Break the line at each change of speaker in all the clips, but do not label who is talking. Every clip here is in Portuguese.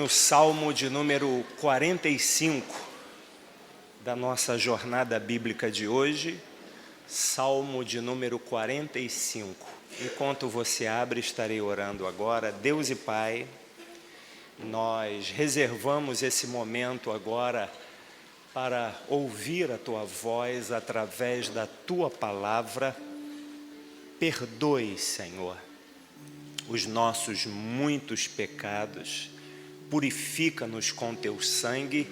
No Salmo de número 45 da nossa jornada bíblica de hoje, Salmo de número 45. Enquanto você abre, estarei orando agora. Deus e Pai, nós reservamos esse momento agora para ouvir a Tua voz através da Tua palavra. Perdoe, Senhor, os nossos muitos pecados. Purifica-nos com Teu sangue,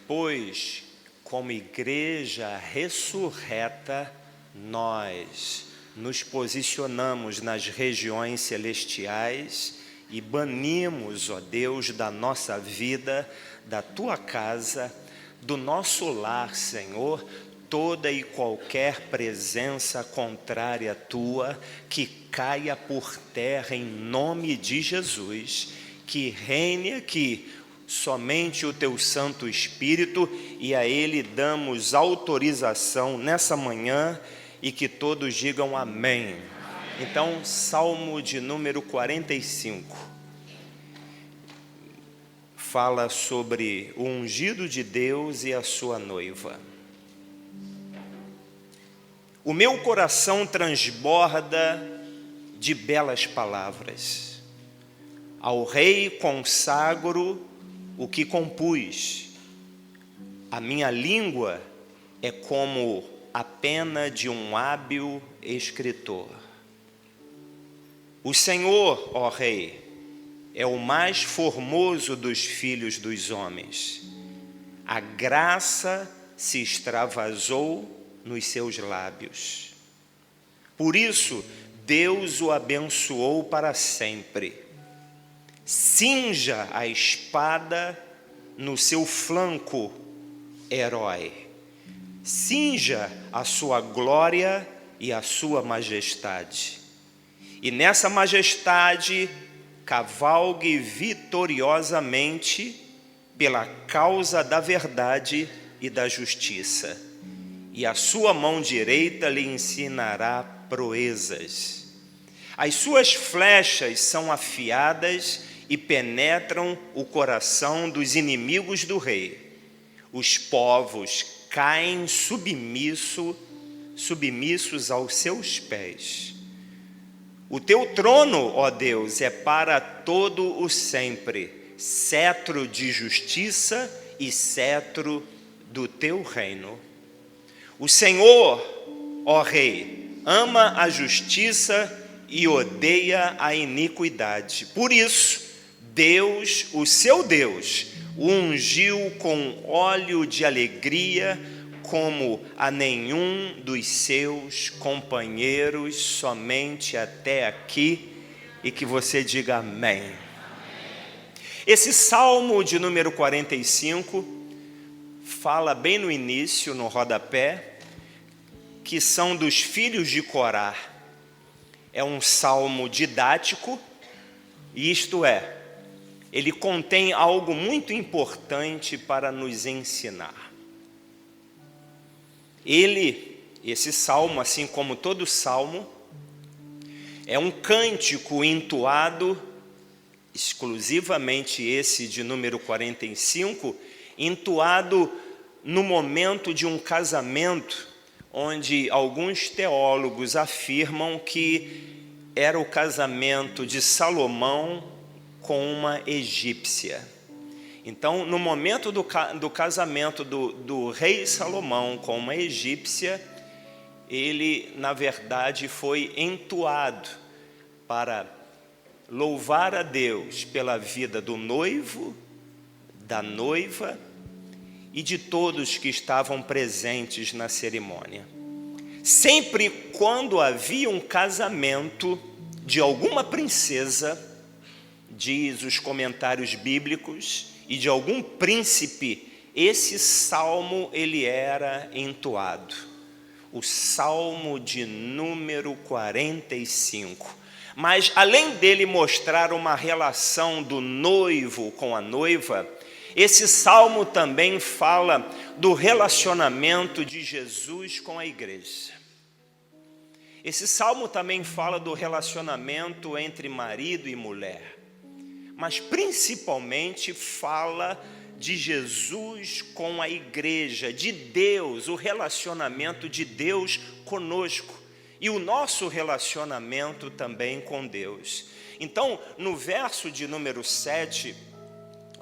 pois, como igreja ressurreta, nós nos posicionamos nas regiões celestiais e banimos, ó Deus, da nossa vida, da Tua casa, do nosso lar, Senhor, toda e qualquer presença contrária à Tua, que caia por terra em nome de Jesus, que reine aqui somente o Teu Santo Espírito, e a Ele damos autorização nessa manhã, e que todos digam amém. Então, Salmo de número 45, fala sobre o ungido de Deus e a sua noiva. O meu coração transborda de belas palavras. Ao Rei consagro o que compus. A minha língua é como a pena de um hábil escritor. O Senhor, ó Rei, é o mais formoso dos filhos dos homens. A graça se extravasou nos seus lábios. Por isso, Deus o abençoou para sempre. Cinja a espada no seu flanco, herói. Cinja a sua glória e a sua majestade. E nessa majestade, cavalgue vitoriosamente pela causa da verdade e da justiça. E a sua mão direita lhe ensinará proezas. As suas flechas são afiadas e penetram o coração dos inimigos do rei. Os povos caem submissos aos seus pés. O teu trono, ó Deus, é para todo o sempre, cetro de justiça e cetro do teu reino. O Senhor, ó Rei, ama a justiça e odeia a iniquidade. Por isso, Deus, o seu Deus, o ungiu com óleo de alegria, como a nenhum dos seus companheiros, somente até aqui, e que você diga amém. Esse Salmo de número 45 fala bem no início, no rodapé, que são dos filhos de Corá. É um salmo didático, isto é, ele contém algo muito importante para nos ensinar. Esse salmo, assim como todo salmo, é um cântico entoado, exclusivamente esse de número 45, entoado no momento de um casamento, onde alguns teólogos afirmam que era o casamento de Salomão com uma egípcia. Então, no momento do casamento do rei Salomão com uma egípcia, ele, na verdade, foi entoado para louvar a Deus pela vida do noivo, da noiva e de todos que estavam presentes na cerimônia. Sempre quando havia um casamento de alguma princesa, diz os comentários bíblicos, e de algum príncipe, esse salmo ele era entoado. O Salmo de número 45. Mas além dele mostrar uma relação do noivo com a noiva, esse salmo também fala do relacionamento de Jesus com a igreja. Esse salmo também fala do relacionamento entre marido e mulher. mas principalmente fala de Jesus com a igreja, de Deus, o relacionamento de Deus conosco e o nosso relacionamento também com Deus. Então, no verso de número 7,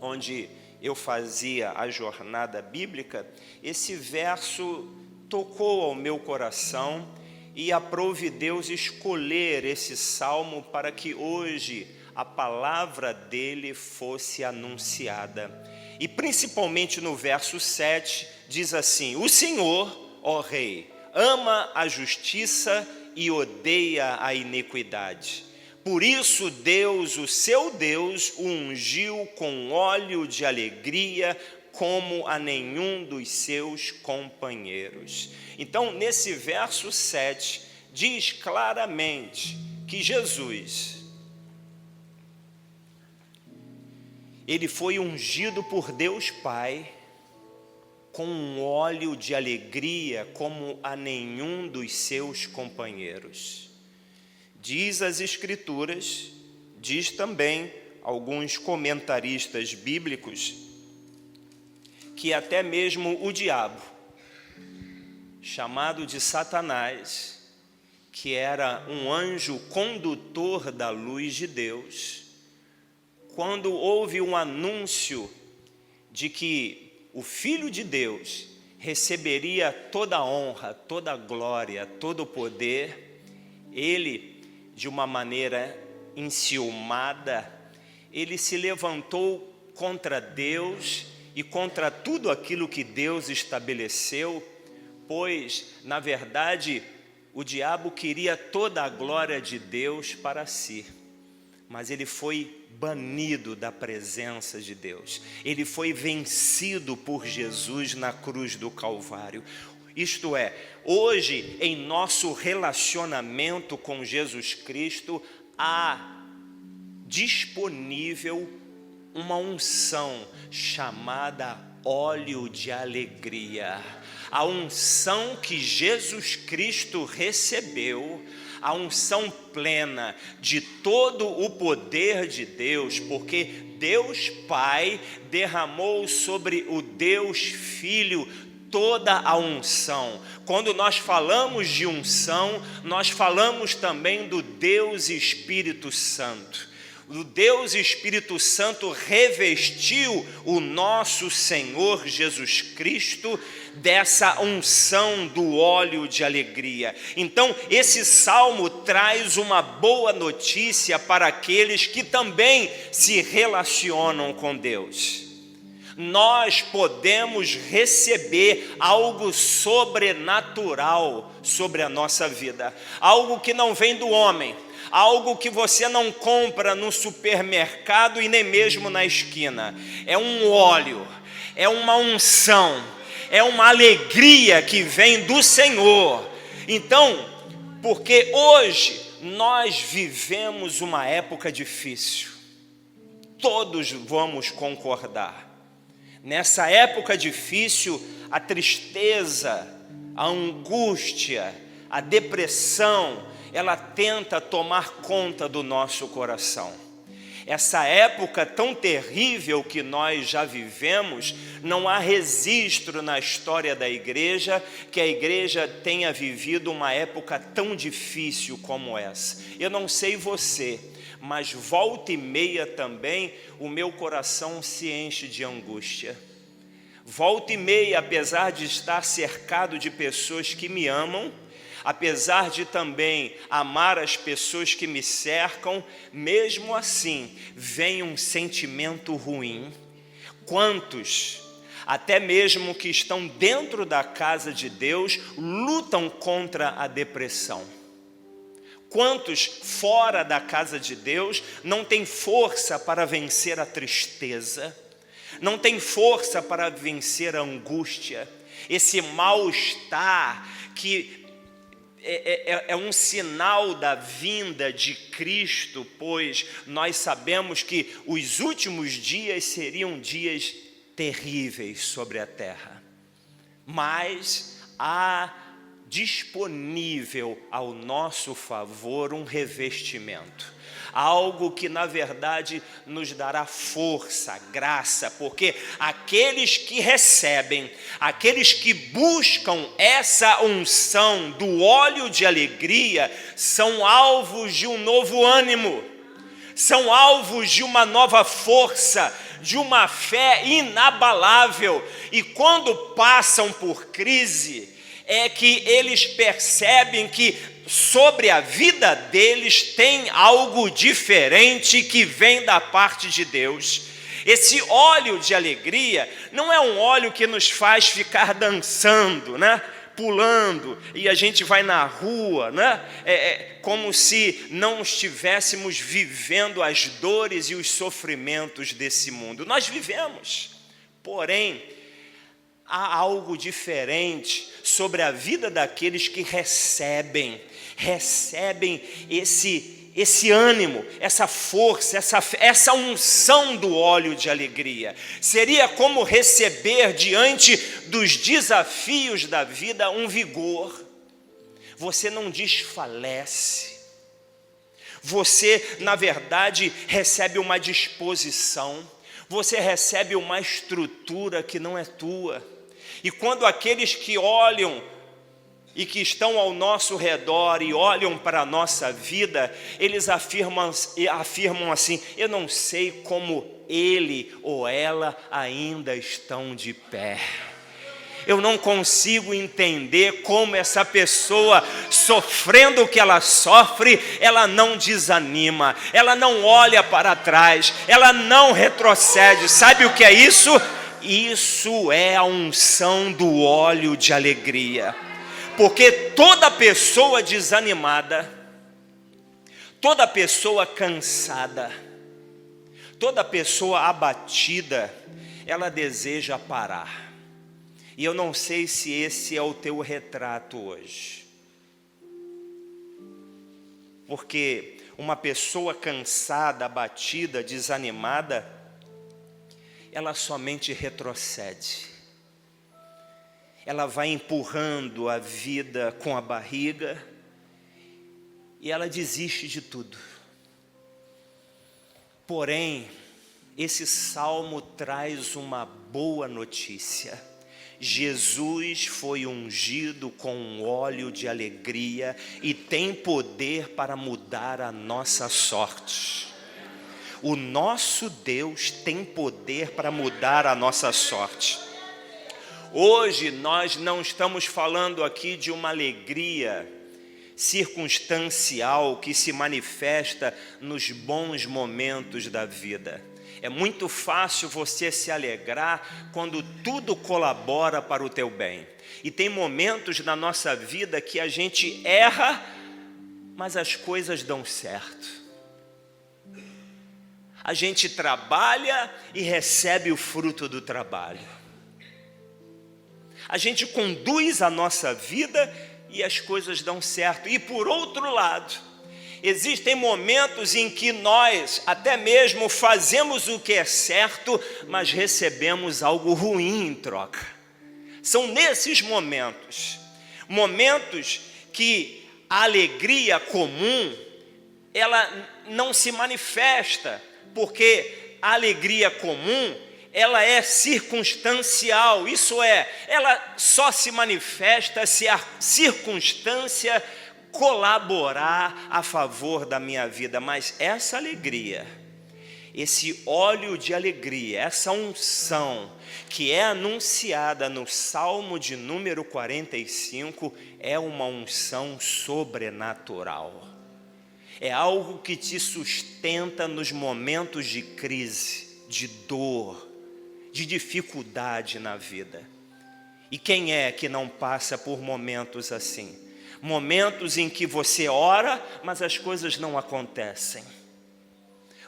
onde eu fazia a jornada bíblica, esse verso tocou ao meu coração e aprove Deus escolher esse salmo para que hoje a palavra dele fosse anunciada. E principalmente no verso 7, diz assim: o Senhor, ó Rei, ama a justiça e odeia a iniquidade. Por isso Deus, o seu Deus, o ungiu com óleo de alegria, como a nenhum dos seus companheiros. Então, nesse verso 7, diz claramente que Jesus, ele foi ungido por Deus Pai com um óleo de alegria como a nenhum dos seus companheiros. Diz as Escrituras, diz também alguns comentaristas bíblicos, que até mesmo o diabo, chamado de Satanás, que era um anjo condutor da luz de Deus, quando houve um anúncio de que o Filho de Deus receberia toda a honra, toda a glória, todo o poder, ele, de uma maneira enciumada, ele se levantou contra Deus e contra tudo aquilo que Deus estabeleceu, pois, na verdade, o diabo queria toda a glória de Deus para si, mas ele foi banido da presença de Deus. Ele foi vencido por Jesus na cruz do Calvário. Isto é, hoje, em nosso relacionamento com Jesus Cristo, há disponível uma unção chamada óleo de alegria. A unção que Jesus Cristo recebeu, a unção plena de todo o poder de Deus, porque Deus Pai derramou sobre o Deus Filho toda a unção. Quando nós falamos de unção, nós falamos também do Deus Espírito Santo. O Deus Espírito Santo revestiu o nosso Senhor Jesus Cristo dessa unção do óleo de alegria. Então, esse salmo traz uma boa notícia para aqueles que também se relacionam com Deus. Nós podemos receber algo sobrenatural sobre a nossa vida, algo que não vem do homem, algo que você não compra no supermercado e nem mesmo na esquina. É um óleo, é uma unção, é uma alegria que vem do Senhor. Então, porque hoje nós vivemos uma época difícil, todos vamos concordar. Nessa época difícil, a tristeza, a angústia, a depressão, ela tenta tomar conta do nosso coração. Essa época tão terrível que nós já vivemos, não há registro na história da igreja que a igreja tenha vivido uma época tão difícil como essa. Eu não sei você, mas volta e meia também o meu coração se enche de angústia. Volta e meia, apesar de estar cercado de pessoas que me amam, apesar de também amar as pessoas que me cercam, mesmo assim, vem um sentimento ruim. Quantos, até mesmo que estão dentro da casa de Deus, lutam contra a depressão? Quantos fora da casa de Deus não têm força para vencer a tristeza? Não tem força para vencer a angústia? Esse mal-estar que é um sinal da vinda de Cristo, pois nós sabemos que os últimos dias seriam dias terríveis sobre a terra. Mas há disponível ao nosso favor um revestimento. Algo que na verdade nos dará força, graça, porque aqueles que recebem, aqueles que buscam essa unção do óleo de alegria, são alvos de um novo ânimo, são alvos de uma nova força, de uma fé inabalável. E quando passam por crise, é que eles percebem que sobre a vida deles tem algo diferente que vem da parte de Deus. Esse óleo de alegria não é um óleo que nos faz ficar dançando, né? Pulando, e a gente vai na rua, né? Como se não estivéssemos vivendo as dores e os sofrimentos desse mundo. Nós vivemos, porém, há algo diferente sobre a vida daqueles que recebem esse ânimo, essa força, essa unção do óleo de alegria. Seria como receber diante dos desafios da vida um vigor. Você não desfalece. Você, na verdade, recebe uma disposição. Você recebe uma estrutura que não é tua. E quando aqueles que olham e que estão ao nosso redor e olham para a nossa vida, eles afirmam assim: eu não sei como ele ou ela ainda estão de pé. Eu não consigo entender como essa pessoa, sofrendo o que ela sofre, ela não desanima, ela não olha para trás, ela não retrocede. Sabe o que é isso? Isso é a unção do óleo de alegria. Porque toda pessoa desanimada, toda pessoa cansada, toda pessoa abatida, ela deseja parar. E eu não sei se esse é o teu retrato hoje. Porque uma pessoa cansada, abatida, desanimada, ela somente retrocede. Ela vai empurrando a vida com a barriga e ela desiste de tudo. Porém, esse salmo traz uma boa notícia. Jesus foi ungido com um óleo de alegria e tem poder para mudar a nossa sorte. O nosso Deus tem poder para mudar a nossa sorte. Hoje nós não estamos falando aqui de uma alegria circunstancial que se manifesta nos bons momentos da vida. É muito fácil você se alegrar quando tudo colabora para o teu bem. E tem momentos na nossa vida que a gente erra, mas as coisas dão certo. A gente trabalha e recebe o fruto do trabalho. A gente conduz a nossa vida e as coisas dão certo. E por outro lado, existem momentos em que nós até mesmo fazemos o que é certo, mas recebemos algo ruim em troca. São nesses momentos que a alegria comum, ela não se manifesta, porque a alegria comum, ela é circunstancial, isso é, ela só se manifesta se a circunstância colaborar a favor da minha vida. Mas essa alegria, esse óleo de alegria, essa unção que é anunciada no Salmo de número 45, é uma unção sobrenatural. É algo que te sustenta nos momentos de crise, de dor, de dificuldade na vida. E quem é que não passa por momentos assim? Momentos em que você ora, mas as coisas não acontecem.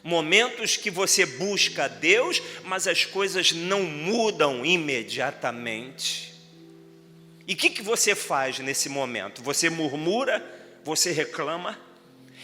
Momentos que você busca a Deus, mas as coisas não mudam imediatamente. E o que você faz nesse momento? Você murmura? Você reclama?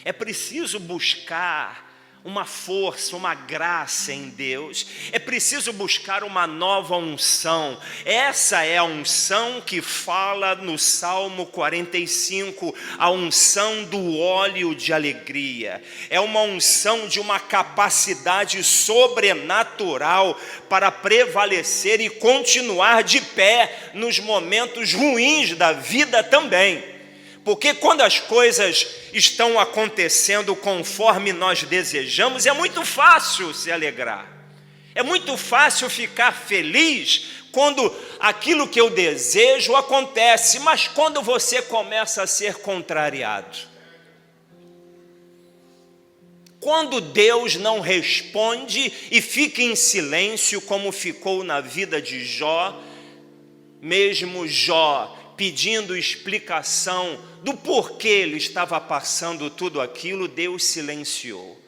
É preciso buscar uma força, uma graça em Deus. É preciso buscar uma nova unção. Essa é a unção que fala no Salmo 45, a unção do óleo de alegria. É uma unção de uma capacidade sobrenatural para prevalecer e continuar de pé nos momentos ruins da vida também. Porque quando as coisas estão acontecendo conforme nós desejamos, é muito fácil se alegrar. É muito fácil ficar feliz quando aquilo que eu desejo acontece, mas quando você começa a ser contrariado, quando Deus não responde e fica em silêncio, como ficou na vida de Jó, mesmo Jó pedindo explicação do porquê ele estava passando tudo aquilo, Deus silenciou.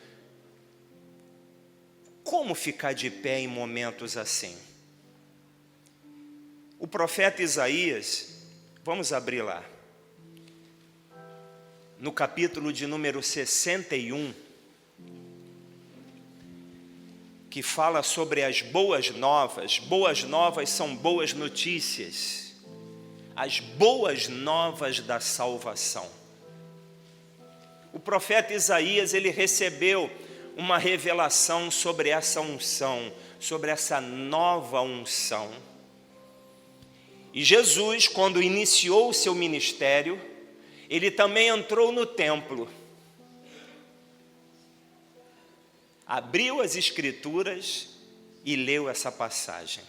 Como ficar de pé em momentos assim? O profeta Isaías, vamos abrir lá, no capítulo de número 61, que fala sobre as boas novas. Boas novas são boas notícias. As boas novas da salvação. O profeta Isaías, ele recebeu uma revelação sobre essa unção, sobre essa nova unção. E Jesus, quando iniciou o seu ministério, ele também entrou no templo, abriu as escrituras e leu essa passagem.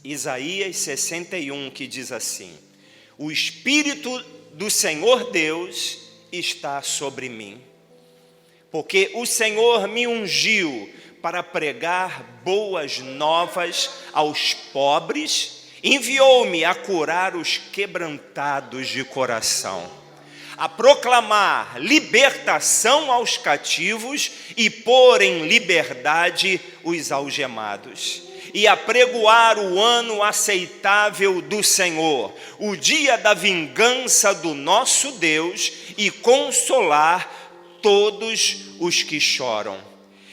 Isaías 61, que diz assim: o Espírito do Senhor Deus está sobre mim, porque o Senhor me ungiu para pregar boas novas aos pobres, enviou-me a curar os quebrantados de coração, a proclamar libertação aos cativos e pôr em liberdade os algemados, e apregoar o ano aceitável do Senhor, o dia da vingança do nosso Deus, e consolar todos os que choram.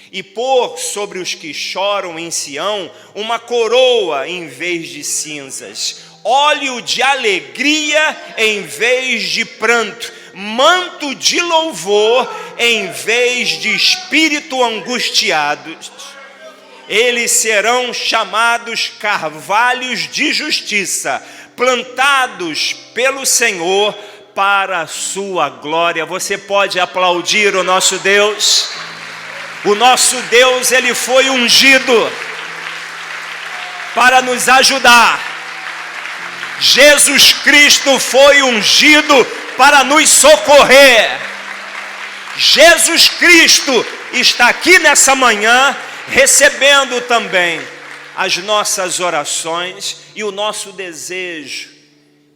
E pôr sobre os que choram em Sião uma coroa em vez de cinzas, óleo de alegria em vez de pranto, manto de louvor em vez de espírito angustiado. Eles serão chamados carvalhos de justiça, plantados pelo Senhor para a sua glória. Você pode aplaudir o nosso Deus? O nosso Deus, ele foi ungido para nos ajudar. Jesus Cristo foi ungido para nos socorrer. Jesus Cristo está aqui nessa manhã, recebendo também as nossas orações e o nosso desejo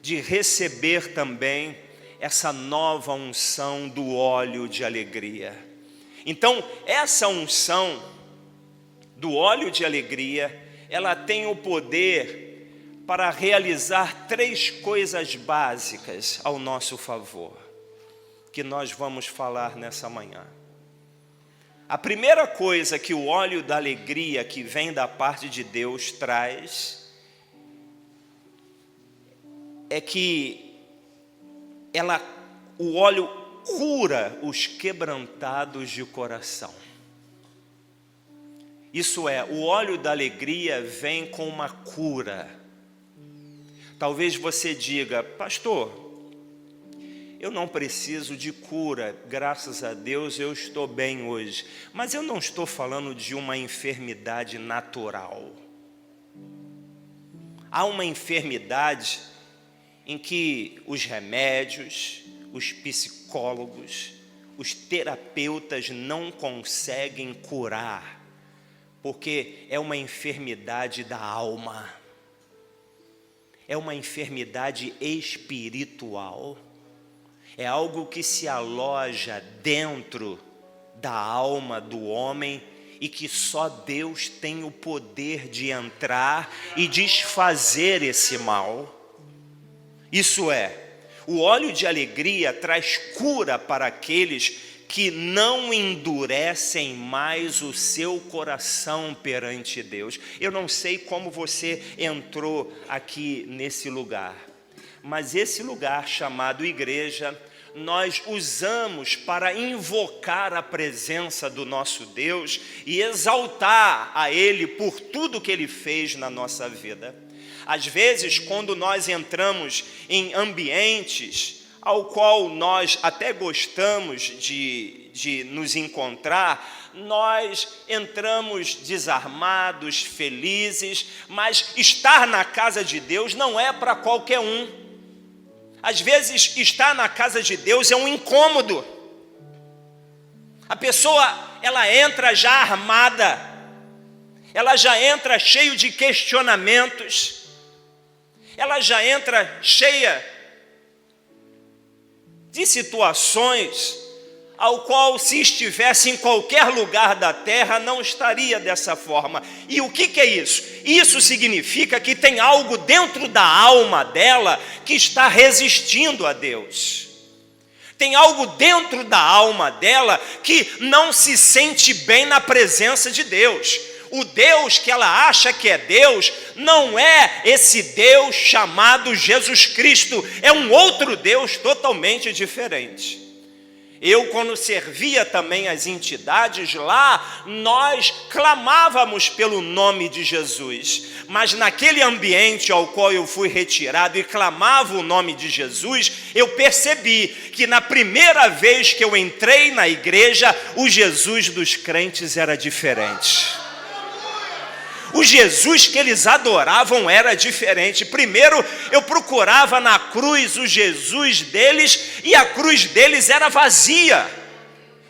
de receber também essa nova unção do óleo de alegria. Então, essa unção do óleo de alegria, ela tem o poder para realizar 3 coisas básicas ao nosso favor, que nós vamos falar nessa manhã. A primeira coisa que o óleo da alegria que vem da parte de Deus traz é que o óleo cura os quebrantados de coração. Isso é, o óleo da alegria vem com uma cura. Talvez você diga: pastor, eu não preciso de cura, graças a Deus eu estou bem hoje. Mas eu não estou falando de uma enfermidade natural. Há uma enfermidade em que os remédios, os psicólogos, os terapeutas não conseguem curar, porque é uma enfermidade da alma, é uma enfermidade espiritual. É algo que se aloja dentro da alma do homem e que só Deus tem o poder de entrar e desfazer esse mal. Isso é, o óleo de alegria traz cura para aqueles que não endurecem mais o seu coração perante Deus. Eu não sei como você entrou aqui nesse lugar, mas esse lugar chamado igreja, nós usamos para invocar a presença do nosso Deus e exaltar a Ele por tudo que Ele fez na nossa vida. Às vezes, quando nós entramos em ambientes ao qual nós até gostamos de nos encontrar, nós entramos desarmados, felizes, mas estar na casa de Deus não é para qualquer um. Às vezes, estar na casa de Deus é um incômodo. A pessoa, ela entra já armada, ela já entra cheio de questionamentos, ela já entra cheia de situações ao qual, se estivesse em qualquer lugar da terra, não estaria dessa forma. E o que é isso? Isso significa que tem algo dentro da alma dela que está resistindo a Deus. Tem algo dentro da alma dela que não se sente bem na presença de Deus. O Deus que ela acha que é Deus não é esse Deus chamado Jesus Cristo, é um outro Deus totalmente diferente. Eu, quando servia também as entidades lá, nós clamávamos pelo nome de Jesus, mas naquele ambiente ao qual eu fui retirado e clamava o nome de Jesus, eu percebi que na primeira vez que eu entrei na igreja, o Jesus dos crentes era diferente. O Jesus que eles adoravam era diferente. Primeiro, eu procurava na cruz o Jesus deles e a cruz deles era vazia.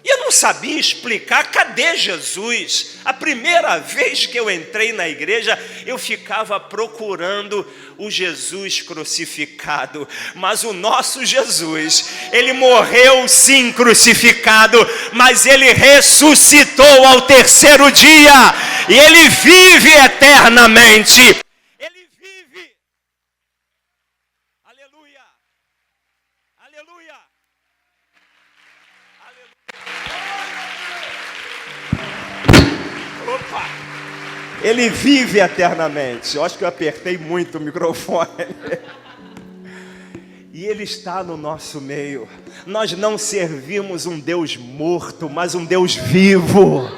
E eu não sabia explicar, cadê Jesus? A primeira vez que eu entrei na igreja, eu ficava procurando o Jesus crucificado. Mas o nosso Jesus, ele morreu sim crucificado, mas ele ressuscitou ao terceiro dia. E ele vive eternamente. Ele vive. Aleluia. Aleluia. Opa! Ele vive eternamente. Eu acho que eu apertei muito o microfone. E Ele está no nosso meio. Nós não servimos um Deus morto, mas um Deus vivo.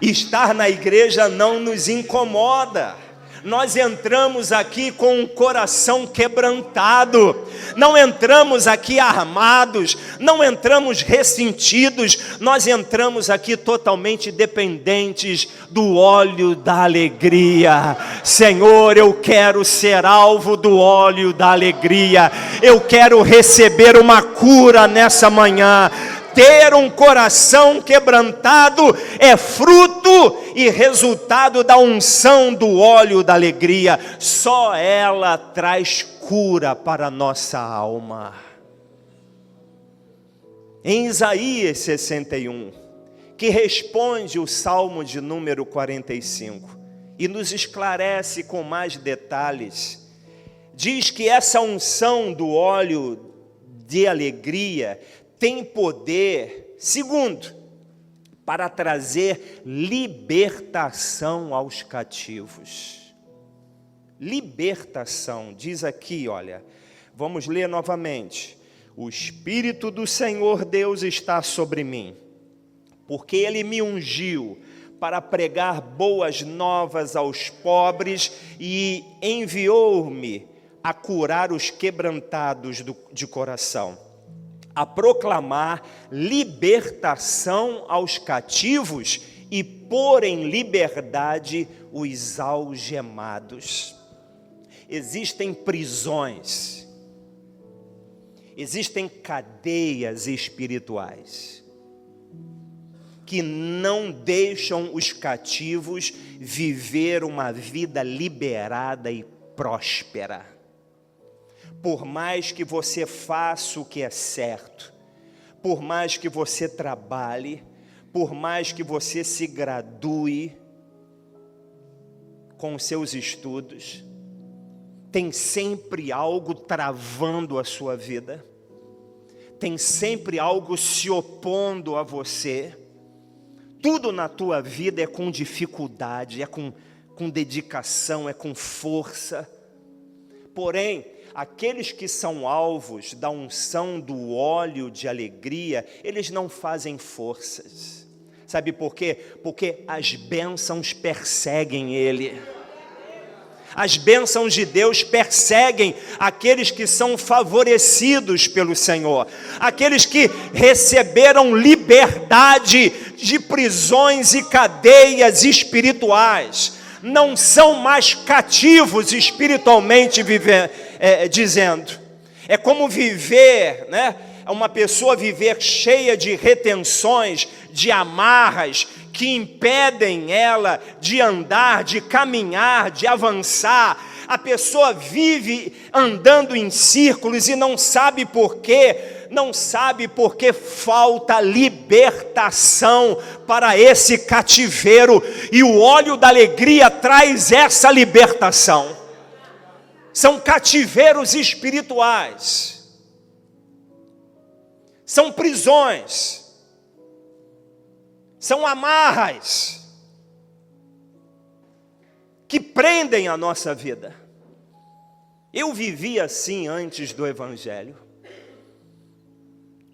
Estar na igreja não nos incomoda. Nós entramos aqui com um coração quebrantado, não entramos aqui armados, não entramos ressentidos, nós entramos aqui totalmente dependentes do óleo da alegria. Senhor, eu quero ser alvo do óleo da alegria, eu quero receber uma cura nessa manhã. Ter um coração quebrantado é fruto e resultado da unção do óleo da alegria. Só ela traz cura para a nossa alma. Em Isaías 61, que responde o Salmo de número 45 e nos esclarece com mais detalhes, diz que essa unção do óleo de alegria tem poder, segundo, para trazer libertação aos cativos. Libertação, diz aqui, olha, vamos ler novamente. O Espírito do Senhor Deus está sobre mim, porque Ele me ungiu para pregar boas novas aos pobres e enviou-me a curar os quebrantados de coração, a proclamar libertação aos cativos e pôr em liberdade os algemados. Existem prisões, existem cadeias espirituais que não deixam os cativos viver uma vida liberada e próspera. Por mais que você faça o que é certo, por mais que você trabalhe, por mais que você se gradue com os seus estudos, tem sempre algo travando a sua vida, tem sempre algo se opondo a você. Tudo na tua vida é com dificuldade, é com dedicação, é com força. Porém, aqueles que são alvos da unção do óleo de alegria, eles não fazem forças. Sabe por quê? Porque as bênçãos perseguem ele. As bênçãos de Deus perseguem aqueles que são favorecidos pelo Senhor, aqueles que receberam liberdade de prisões e cadeias espirituais, não são mais cativos espiritualmente dizendo. É como viver, né? Uma pessoa viver cheia de retenções, de amarras, que impedem ela de andar, de caminhar, de avançar. A pessoa vive andando em círculos e não sabe por quê. Não sabe porque falta libertação para esse cativeiro. E o óleo da alegria traz essa libertação. São cativeiros espirituais. São prisões. São amarras que prendem a nossa vida. Eu vivia assim antes do Evangelho.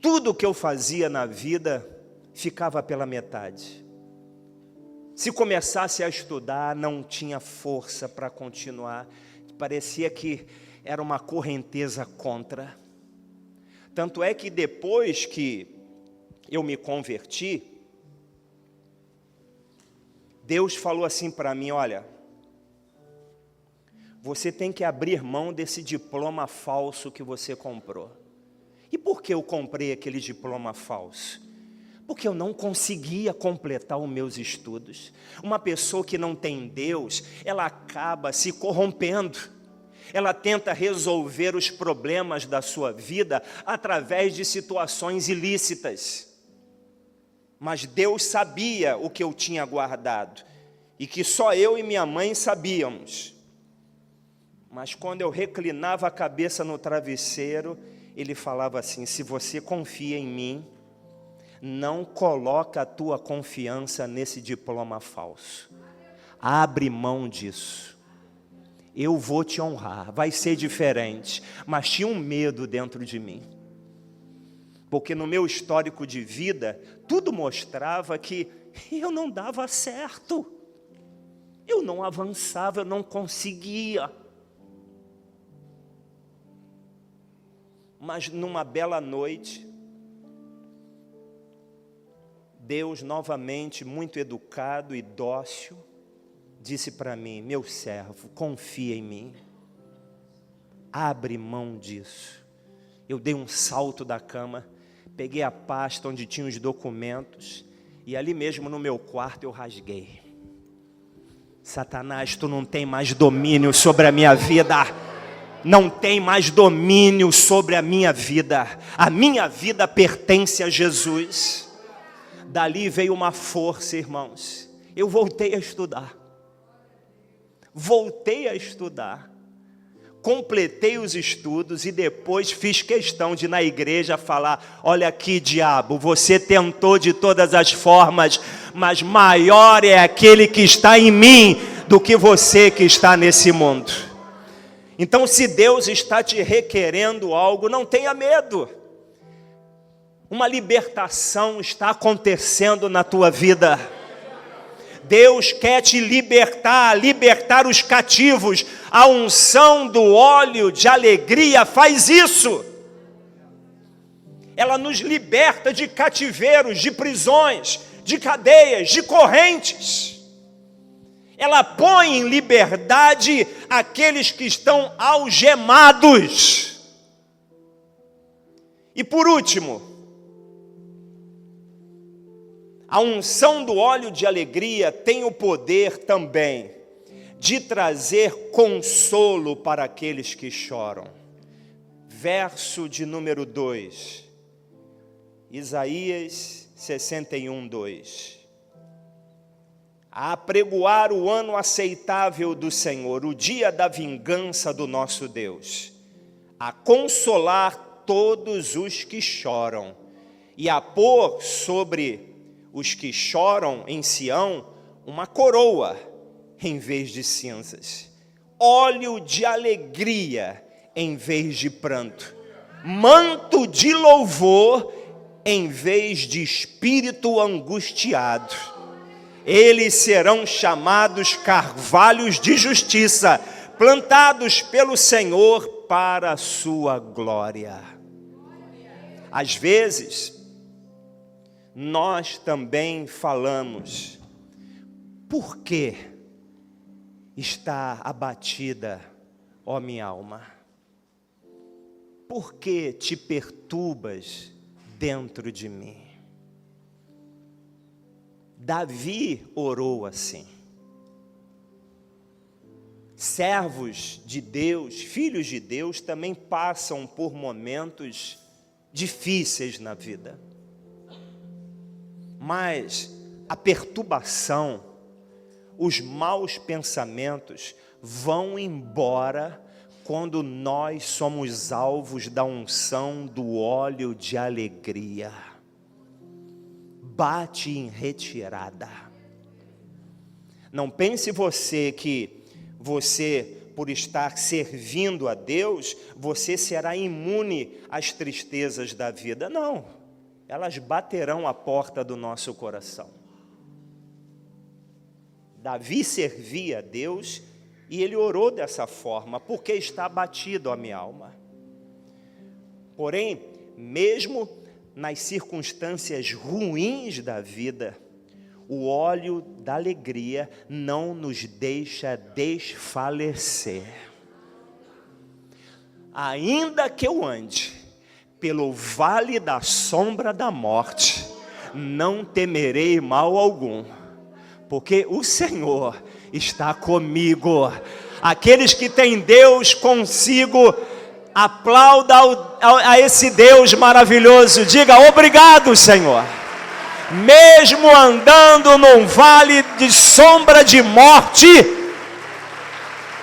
Tudo que eu fazia na vida ficava pela metade. Se começasse a estudar, não tinha força para continuar. Parecia que era uma correnteza contra. Tanto é que depois que eu me converti, Deus falou assim para mim: olha, você tem que abrir mão desse diploma falso que você comprou. E por que eu comprei aquele diploma falso? Porque eu não conseguia completar os meus estudos. Uma pessoa que não tem Deus, ela acaba se corrompendo. Ela tenta resolver os problemas da sua vida através de situações ilícitas. Mas Deus sabia o que eu tinha guardado, e que só eu e minha mãe sabíamos. Mas quando eu reclinava a cabeça no travesseiro, Ele falava assim: se você confia em mim, não coloca a tua confiança nesse diploma falso. Abre mão disso. Eu vou te honrar, vai ser diferente. Mas tinha um medo dentro de mim. Porque no meu histórico de vida, tudo mostrava que eu não dava certo. Eu não avançava, eu não conseguia. Mas numa bela noite, Deus novamente, muito educado e dócil, disse para mim: meu servo, confia em mim. Abre mão disso. Eu dei um salto da cama, peguei a pasta onde tinha os documentos, e ali mesmo no meu quarto eu rasguei. Satanás, tu não tem mais domínio sobre a minha vida. Não tem mais domínio sobre a minha vida. A minha vida pertence a Jesus. Dali veio uma força, irmãos. Eu voltei a estudar. Voltei a estudar. Completei os estudos e depois fiz questão de na igreja falar: olha aqui, diabo, você tentou de todas as formas, mas maior é aquele que está em mim do que você que está nesse mundo. Então, se Deus está te requerendo algo, não tenha medo. Uma libertação está acontecendo na tua vida. Deus quer te libertar os cativos. A unção do óleo de alegria faz isso. Ela nos liberta de cativeiros, de prisões, de cadeias, de correntes. Ela põe em liberdade aqueles que estão algemados. E por último, a unção do óleo de alegria tem o poder também de trazer consolo para aqueles que choram. Verso de número 2, Isaías 61, 2. A apregoar o ano aceitável do Senhor, o dia da vingança do nosso Deus, a consolar todos os que choram, e a pôr sobre os que choram em Sião uma coroa em vez de cinzas, óleo de alegria em vez de pranto, manto de louvor em vez de espírito angustiado. Eles serão chamados carvalhos de justiça, plantados pelo Senhor para a sua glória. Às vezes, nós também falamos: por que está abatida, ó minha alma? Por que te perturbas dentro de mim? Davi orou assim. Servos de Deus, filhos de Deus, também passam por momentos difíceis na vida. Mas a perturbação, os maus pensamentos vão embora quando nós somos alvos da unção do óleo de alegria. Bate em retirada. Não pense você que você, por estar servindo a Deus, você será imune às tristezas da vida. Não, elas baterão a porta do nosso coração. Davi servia a Deus e ele orou dessa forma: porque está abatido a minha alma. Porém, mesmo nas circunstâncias ruins da vida, o óleo da alegria não nos deixa desfalecer. Ainda que eu ande pelo vale da sombra da morte, não temerei mal algum, porque o Senhor está comigo. Aqueles que têm Deus consigo, aplauda a esse Deus maravilhoso. Diga: obrigado, Senhor. Mesmo andando num vale de sombra de morte,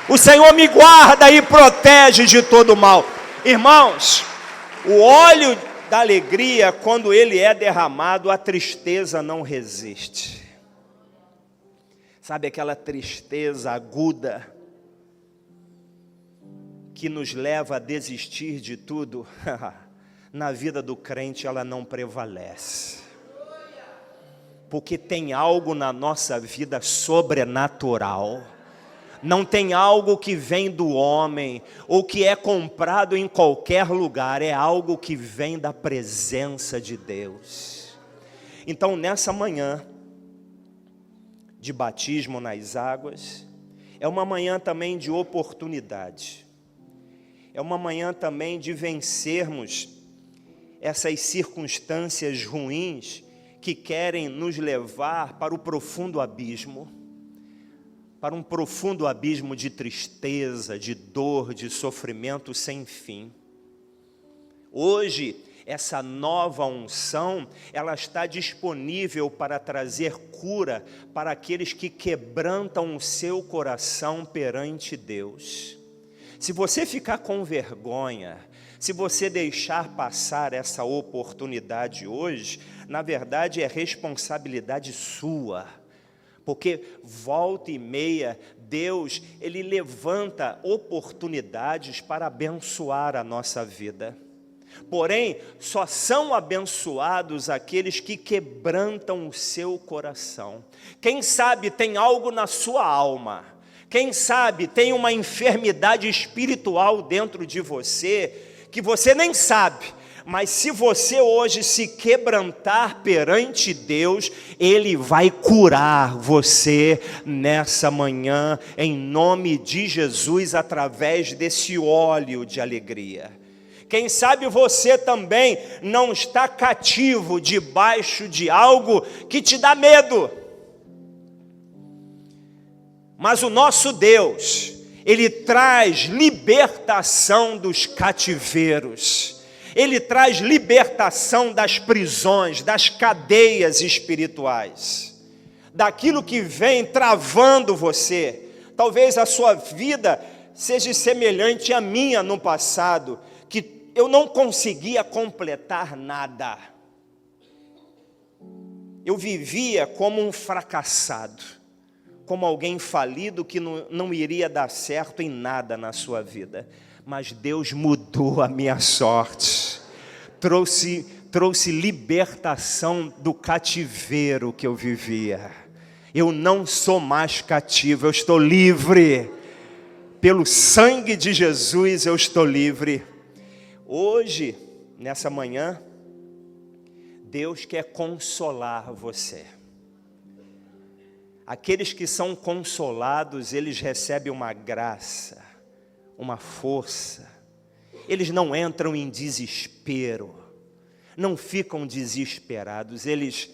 o Senhor me guarda e protege de todo mal. Irmãos, o óleo da alegria, quando ele é derramado, a tristeza não resiste. Sabe aquela tristeza aguda que nos leva a desistir de tudo? Na vida do crente ela não prevalece. Porque tem algo na nossa vida sobrenatural. Não tem algo que vem do homem, ou que é comprado em qualquer lugar. É algo que vem da presença de Deus. Então, nessa manhã de batismo nas águas, é uma manhã também de oportunidade. É uma manhã também de vencermos essas circunstâncias ruins que querem nos levar para o profundo abismo, para um profundo abismo de tristeza, de dor, de sofrimento sem fim. Hoje, essa nova unção, ela está disponível para trazer cura para aqueles que quebrantam o seu coração perante Deus. Se você ficar com vergonha, se você deixar passar essa oportunidade hoje, na verdade é responsabilidade sua, porque volta e meia, Deus, Ele levanta oportunidades para abençoar a nossa vida. Porém, só são abençoados aqueles que quebrantam o seu coração. Quem sabe tem algo na sua alma, quem sabe tem uma enfermidade espiritual dentro de você, que você nem sabe, mas se você hoje se quebrantar perante Deus, Ele vai curar você nessa manhã, em nome de Jesus, através desse óleo de alegria. Quem sabe você também não está cativo debaixo de algo que te dá medo. Mas o nosso Deus, Ele traz libertação dos cativeiros. Ele traz libertação das prisões, das cadeias espirituais. Daquilo que vem travando você. Talvez a sua vida seja semelhante à minha no passado, que eu não conseguia completar nada. Eu vivia como um fracassado, como alguém falido que não iria dar certo em nada na sua vida. Mas Deus mudou a minha sorte, trouxe libertação do cativeiro que eu vivia. Eu não sou mais cativo, eu estou livre. Pelo sangue de Jesus eu estou livre. Hoje, nessa manhã, Deus quer consolar você. Aqueles que são consolados, eles recebem uma graça, uma força. Eles não entram em desespero, não ficam desesperados. Eles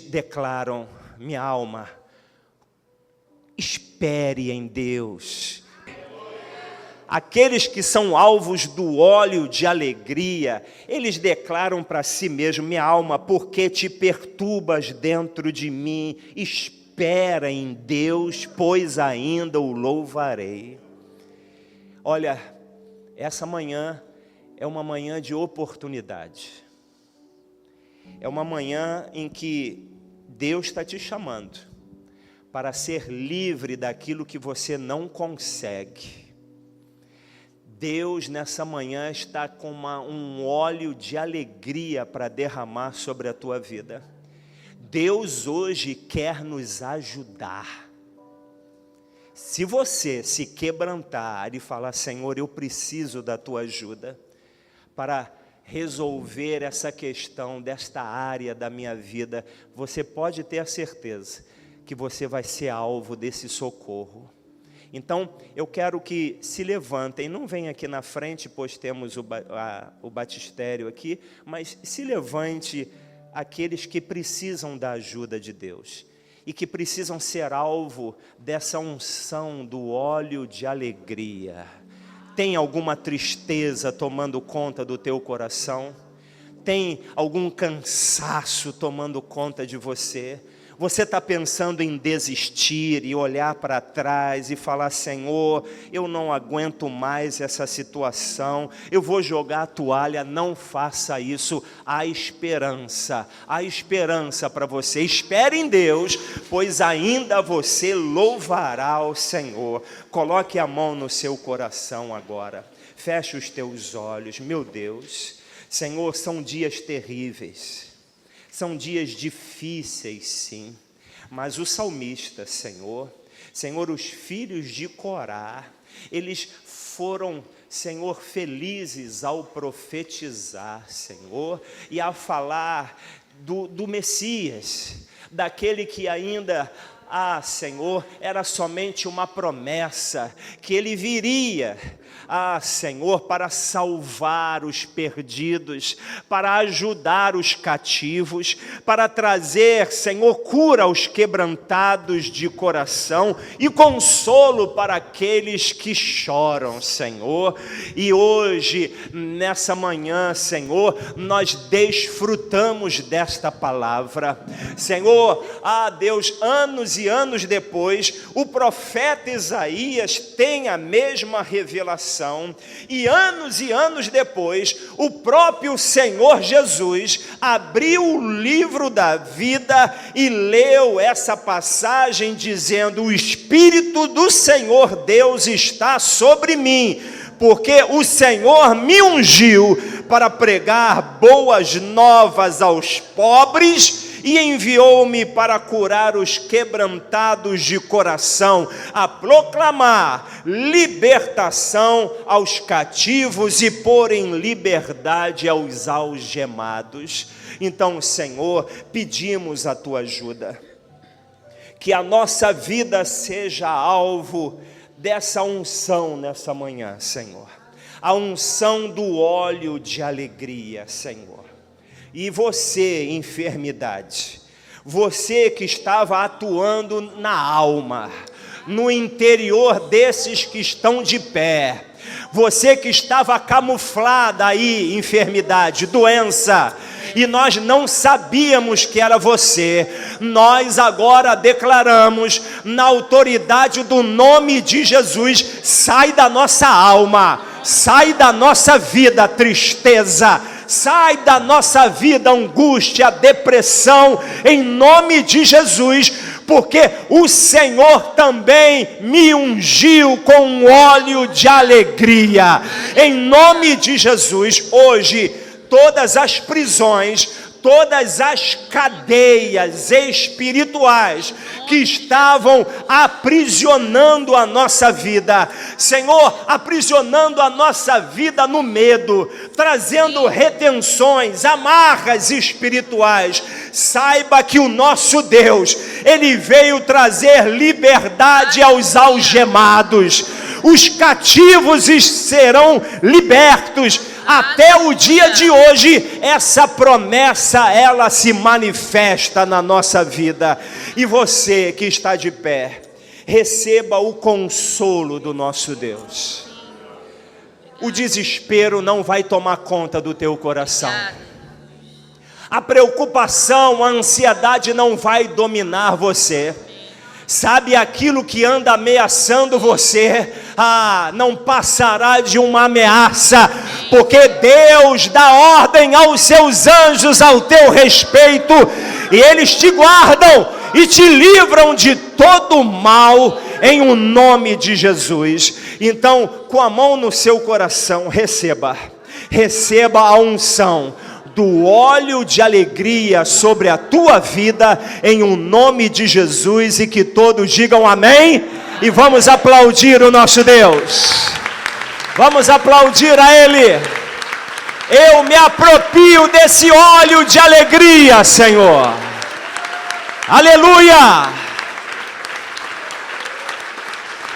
declaram: minha alma, espere em Deus. Aqueles que são alvos do óleo de alegria, eles declaram para si mesmos: minha alma, por que te perturbas dentro de mim? Espera em Deus, pois ainda o louvarei. Olha, essa manhã é uma manhã de oportunidade. É uma manhã em que Deus está te chamando para ser livre daquilo que você não consegue. Deus nessa manhã está com um óleo de alegria para derramar sobre a tua vida. Deus hoje quer nos ajudar. Se você se quebrantar e falar: Senhor, eu preciso da tua ajuda para resolver essa questão desta área da minha vida, você pode ter a certeza que você vai ser alvo desse socorro. Então, eu quero que se levantem, não venham aqui na frente, pois temos o batistério aqui, mas se levante aqueles que precisam da ajuda de Deus e que precisam ser alvo dessa unção do óleo de alegria. Tem alguma tristeza tomando conta do teu coração? Tem algum cansaço tomando conta de você? Você está pensando em desistir e olhar para trás e falar: Senhor, eu não aguento mais essa situação, eu vou jogar a toalha. Não faça isso. Há esperança para você. Espere em Deus, pois ainda você louvará ao Senhor. Coloque a mão no seu coração agora. Feche os teus olhos. Meu Deus, Senhor, são dias terríveis. São dias difíceis, sim, mas o salmista, Senhor, os filhos de Corá, eles foram, Senhor, felizes ao profetizar, Senhor, e a falar do Messias, daquele que ainda, Senhor, era somente uma promessa, que ele viria, Senhor, para salvar os perdidos, para ajudar os cativos, para trazer, Senhor, cura aos quebrantados de coração e consolo para aqueles que choram, Senhor. E hoje, nessa manhã, Senhor, nós desfrutamos desta palavra. Senhor, Deus, anos e anos depois, o profeta Isaías tem a mesma revelação. E anos depois, o próprio Senhor Jesus abriu o livro da vida e leu essa passagem dizendo: o Espírito do Senhor Deus está sobre mim, porque o Senhor me ungiu para pregar boas novas aos pobres e enviou-me para curar os quebrantados de coração, a proclamar libertação aos cativos e pôr em liberdade aos algemados. Então, Senhor, pedimos a tua ajuda, que a nossa vida seja alvo dessa unção nessa manhã, Senhor, a unção do óleo de alegria, Senhor. E você, enfermidade, você que estava atuando na alma, no interior desses que estão de pé, você que estava camuflada aí, enfermidade, doença, e nós não sabíamos que era você. Nós agora declaramos, na autoridade do nome de Jesus, sai da nossa alma, sai da nossa vida tristeza, sai da nossa vida angústia, depressão, em nome de Jesus, porque o Senhor também me ungiu com um óleo de alegria. Em nome de Jesus, hoje, todas as prisões, todas as cadeias espirituais que estavam aprisionando a nossa vida, Senhor, aprisionando a nossa vida no medo, trazendo retenções, amarras espirituais, saiba que o nosso Deus, Ele veio trazer liberdade aos algemados, os cativos serão libertos. Até o dia de hoje, essa promessa, ela se manifesta na nossa vida. E você que está de pé, receba o consolo do nosso Deus. O desespero não vai tomar conta do teu coração. A preocupação, a ansiedade não vai dominar você. Sabe, aquilo que anda ameaçando você, não passará de uma ameaça, porque Deus dá ordem aos seus anjos ao teu respeito, e eles te guardam e te livram de todo mal, em o nome de Jesus. Então, com a mão no seu coração, receba a unção do óleo de alegria sobre a tua vida, em o nome de Jesus, e que todos digam amém, e vamos aplaudir o nosso Deus, vamos aplaudir a Ele. Eu me aproprio desse óleo de alegria, Senhor, aleluia.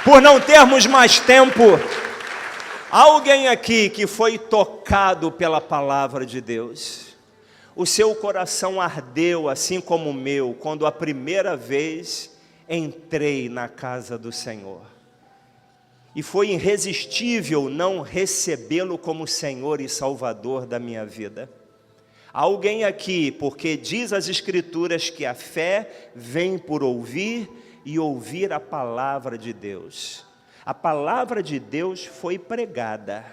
Por não termos mais tempo, alguém aqui que foi tocado pela palavra de Deus, o seu coração ardeu assim como o meu, quando a primeira vez entrei na casa do Senhor, e foi irresistível não recebê-lo como Senhor e Salvador da minha vida. Alguém aqui, porque diz as Escrituras que a fé vem por ouvir, e ouvir a palavra de Deus. A palavra de Deus foi pregada,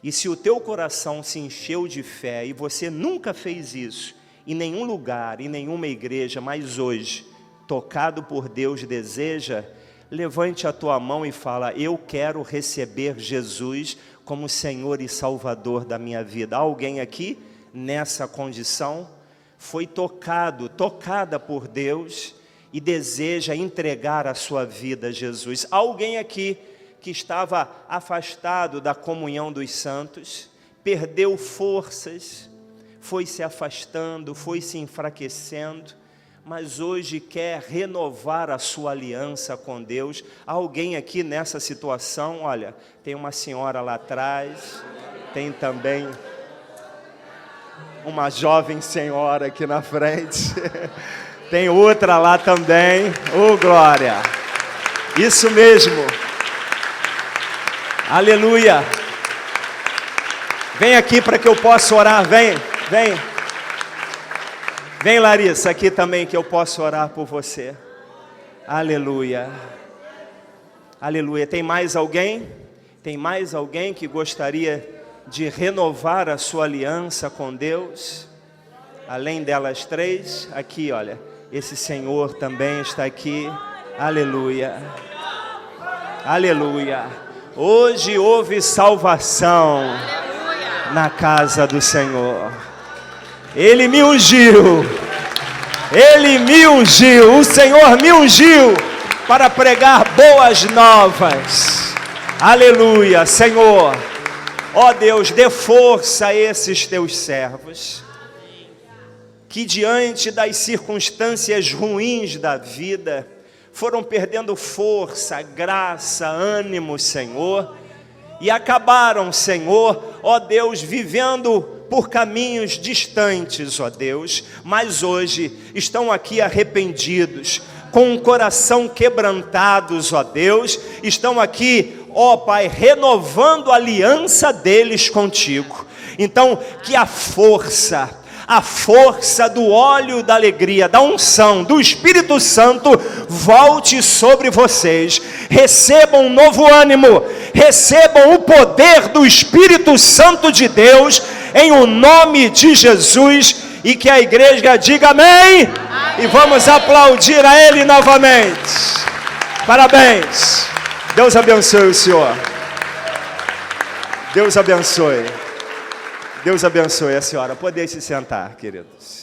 e se o teu coração se encheu de fé, e você nunca fez isso, em nenhum lugar, em nenhuma igreja, mas hoje, tocado por Deus, deseja, levante a tua mão e fala: eu quero receber Jesus como Senhor e Salvador da minha vida. Alguém aqui, nessa condição, foi tocada por Deus, e deseja entregar a sua vida a Jesus. Alguém aqui que estava afastado da comunhão dos santos, perdeu forças, foi se afastando, foi se enfraquecendo, mas hoje quer renovar a sua aliança com Deus. Alguém aqui nessa situação? Olha, tem uma senhora lá atrás, tem também uma jovem senhora aqui na frente. Tem outra lá também. Oh, glória! Isso mesmo. Aleluia. Vem aqui para que eu possa orar. Vem. Vem, Larissa, aqui também que eu possa orar por você. Aleluia. Aleluia. Tem mais alguém? Tem mais alguém que gostaria de renovar a sua aliança com Deus? Além delas três, aqui, olha. Esse Senhor também está aqui. Aleluia. Aleluia. Hoje houve salvação na casa do Senhor. Ele me ungiu. Ele me ungiu. O Senhor me ungiu para pregar boas novas. Aleluia. Senhor, ó Deus, dê força a esses teus servos, que diante das circunstâncias ruins da vida, foram perdendo força, graça, ânimo, Senhor, e acabaram, Senhor, ó Deus, vivendo por caminhos distantes, ó Deus, mas hoje estão aqui arrependidos, com o coração quebrantados, ó Deus, estão aqui, ó Pai, renovando a aliança deles contigo. Então, que a força, a força do óleo da alegria, da unção, do Espírito Santo volte sobre vocês. Recebam um novo ânimo, recebam o poder do Espírito Santo de Deus, em o nome de Jesus, e que a igreja diga amém. Amém. E vamos aplaudir a Ele novamente. Parabéns. Deus abençoe o senhor. Deus abençoe. Deus abençoe a senhora. Pode se sentar, queridos.